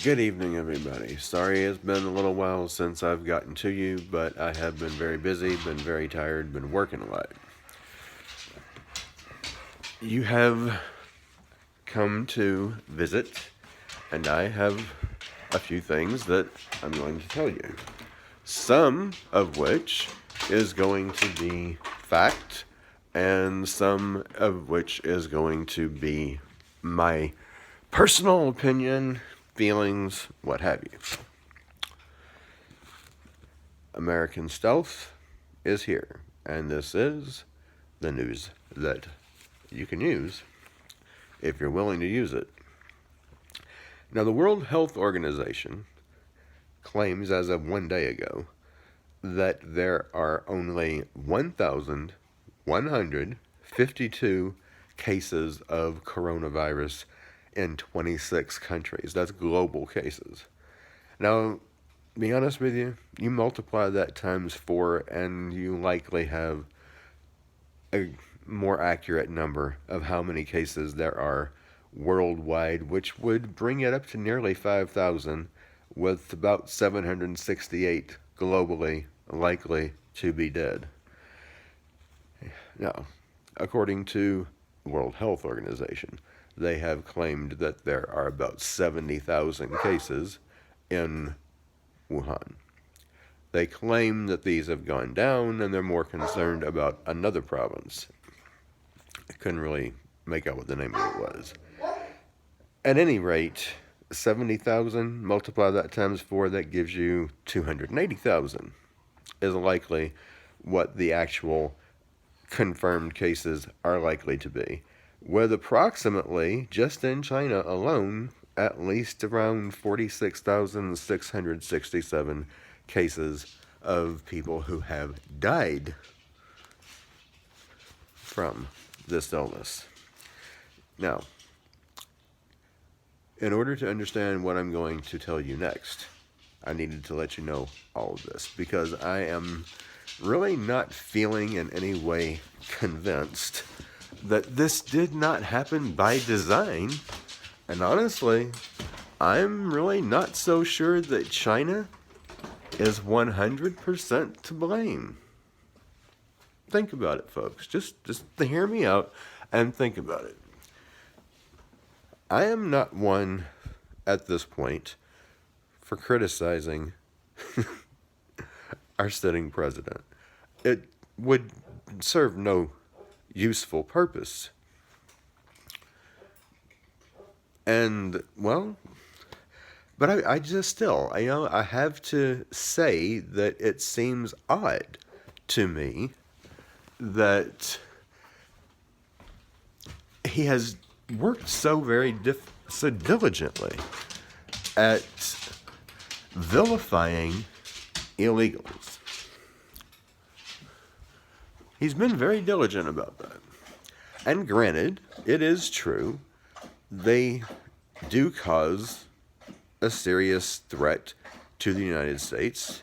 Good evening, everybody. Sorry it's been a little while since I've gotten to you, but I have been very busy, been very tired, been working a lot. You have come to visit, and I have a few things that I'm going to tell you. Some of which is going to be fact, and some of which is going to be my personal opinion, feelings, what have you. American Stealth is here, and this is the news that you can use if you're willing to use it. Now, the World Health Organization claims as of 1 day ago that there are only 1,152 cases of coronavirus in 26 countries. That's global cases. Now, be honest with you, you multiply that times 4 and you likely have a more accurate number of how many cases there are worldwide, which would bring it up to nearly 5,000, with about 768 globally likely to be dead. Now, according to the World Health Organization, they have claimed that there are about 70,000 cases in Wuhan. They claim that these have gone down and they're more concerned about another province. I couldn't really make out what the name of it was. At any rate, 70,000, multiply that times 4, that gives you 280,000 is likely what the actual confirmed cases are likely to be. With approximately, just in China alone, at least around 46,667 cases of people who have died from this illness. Now, in order to understand what I'm going to tell you next, I needed to let you know all of this, because I am really not feeling in any way convinced that this did not happen by design. And honestly, I'm really not so sure that China is 100% to blame. Think about it, folks. Just hear me out and think about it. I am not one at this point for criticizing our sitting president. It would serve no useful purpose. And, well, but I just still, I have to say that it seems odd to me that he has worked so so diligently at vilifying illegals. He's been very diligent about that. And granted, it is true, they do cause a serious threat to the United States,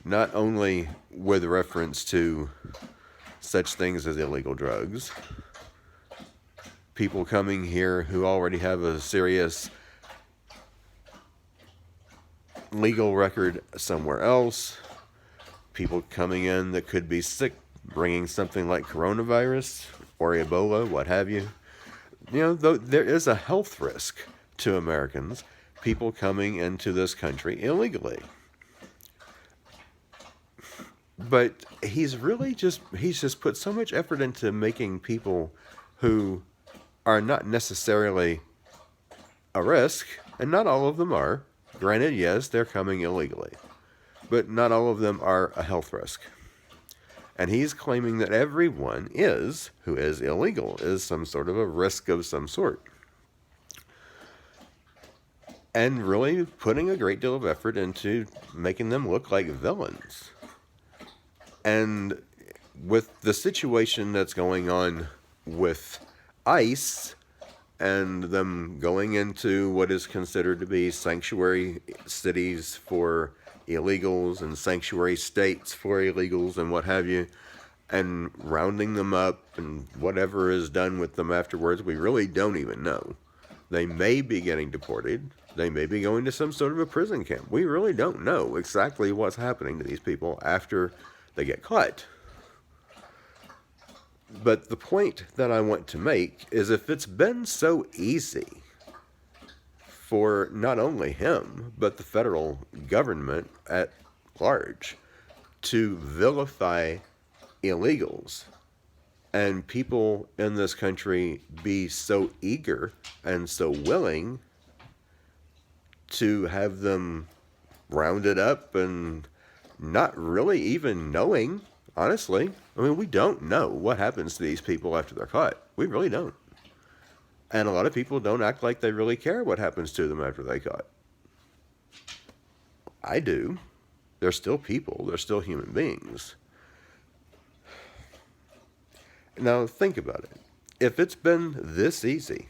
not only with reference to such things as illegal drugs, people coming here who already have a serious legal record somewhere else, people coming in that could be sick, bringing something like coronavirus or Ebola, what have you. There is a health risk to Americans, people coming into this country illegally. But he's just put so much effort into making people who are not necessarily a risk, and not all of them are. Granted, yes, they're coming illegally, but not all of them are a health risk. And he's claiming that everyone who is illegal is some sort of a risk of some sort. And really putting a great deal of effort into making them look like villains. And with the situation that's going on with ICE and them going into what is considered to be sanctuary cities for illegals and sanctuary states for illegals and what have you, and rounding them up and whatever is done with them afterwards, we really don't even know. They may be getting deported. They may be going to some sort of a prison camp. We really don't know exactly what's happening to these people after they get caught. But the point that I want to make is, if it's been so easy for not only him, but the federal government at large to vilify illegals, and people in this country be so eager and so willing to have them rounded up and not really even knowing, honestly. I mean, we don't know what happens to these people after they're caught. We really don't. And a lot of people don't act like they really care what happens to them after they're caught. I do. They're still people. They're still human beings. Now, think about it. If it's been this easy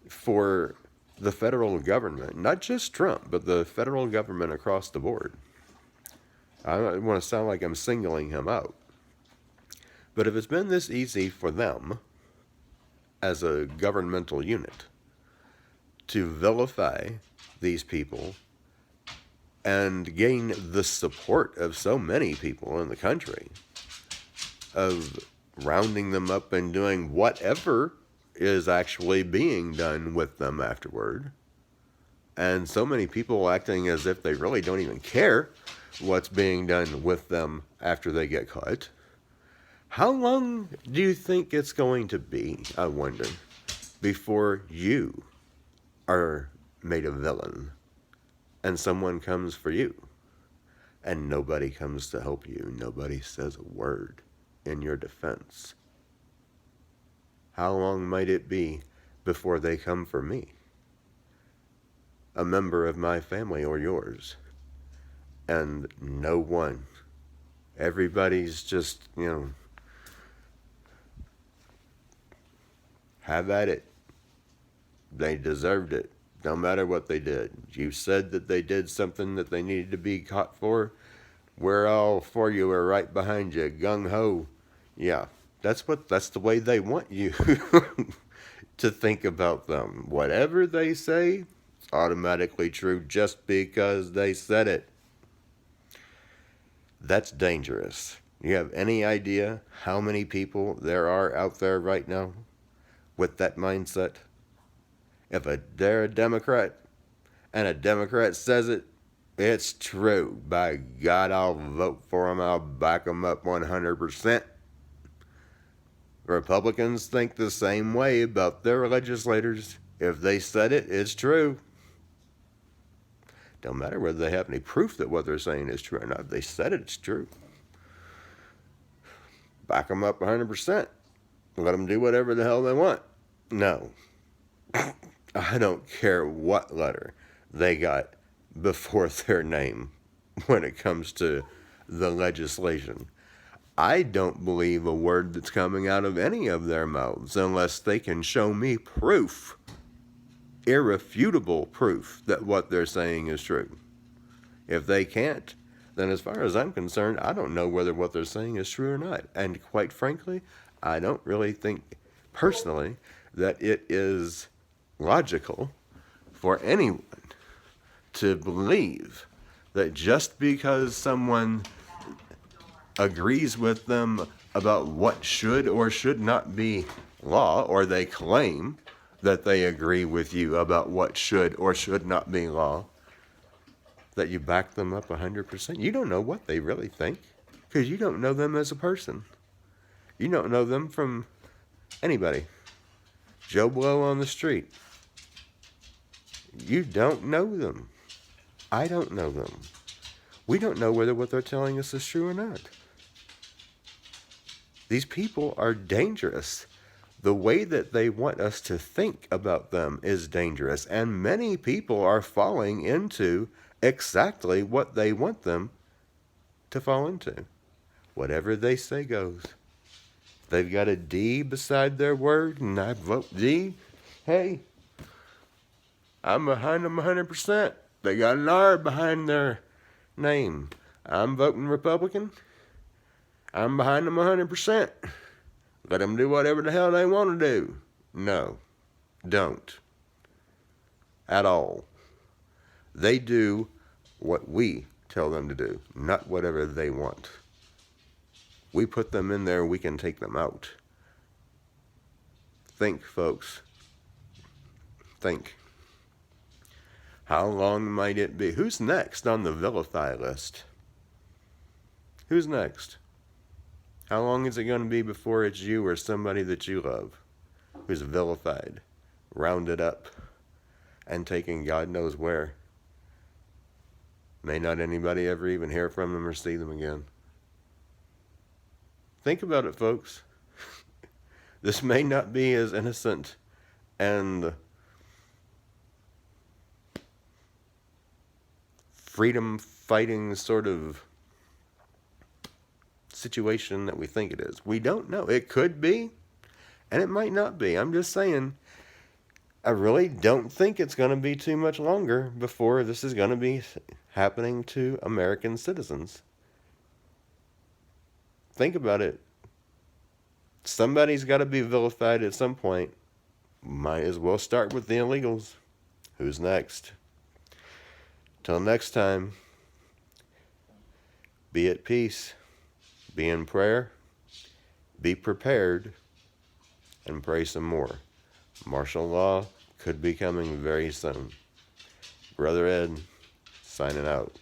for the federal government, not just Trump, but the federal government across the board, I don't want to sound like I'm singling him out, but if it's been this easy for them as a governmental unit to vilify these people and gain the support of so many people in the country, of rounding them up and doing whatever is actually being done with them afterward, and so many people acting as if they really don't even care what's being done with them after they get caught, how long do you think it's going to be, I wonder, before you are made a villain and someone comes for you and nobody comes to help you? Nobody says a word in your defense. How long might it be before they come for me, a member of my family or yours, and no one? Everybody's just, have at it. They deserved it. No matter what they did. You said that they did something that they needed to be caught for. We're all for you. We're right behind you. Gung ho. Yeah, that's the way they want you to think about them. Whatever they say, it's automatically true just because they said it. That's dangerous. You have any idea how many people there are out there right now with that mindset? If they're a Democrat and a Democrat says it, it's true. By God, I'll vote for them. I'll back them up 100%. Republicans think the same way about their legislators. If they said it, it's true. Don't matter whether they have any proof that what they're saying is true or not. If they said it, it's true. Back them up 100%. Let them do whatever the hell they want. No. I don't care what letter they got before their name when it comes to the legislation. I don't believe a word that's coming out of any of their mouths unless they can show me proof, irrefutable proof, that what they're saying is true. If they can't, then as far as I'm concerned, I don't know whether what they're saying is true or not. And quite frankly, I don't really think personally that it is logical for anyone to believe that just because someone agrees with them about what should or should not be law, or they claim that they agree with you about what should or should not be law, that you back them up 100%. You don't know what they really think, because you don't know them as a person. You don't know them from anybody. Joe Blow on the street. You don't know them. I don't know them. We don't know whether what they're telling us is true or not. These people are dangerous. The way that they want us to think about them is dangerous, and many people are falling into exactly what they want them to fall into. Whatever they say goes. They've got a D beside their word, and I vote D. Hey, I'm behind them 100%. They got an R behind their name. I'm voting Republican. I'm behind them 100%. Let them do whatever the hell they want to do. No, don't. at all. They do what we tell them to do, not whatever they want. We put them in there, we can take them out. Think, folks. Think. How long might it be? Who's next on the vilify list? Who's next? How long is it going to be before it's you or somebody that you love who's vilified, rounded up, and taken God knows where? May not anybody ever even hear from them or see them again. Think about it, folks. This may not be as innocent and freedom-fighting sort of situation that we think it is. We don't know. It could be, and it might not be. I'm just saying, I really don't think it's going to be too much longer before this is going to be happening to American citizens. Think about it. Somebody's got to be vilified at some point. Might as well start with the illegals. Who's next? Till next time, be at peace, be in prayer, be prepared, and pray some more. Martial law could be coming very soon. Brother Ed, signing out.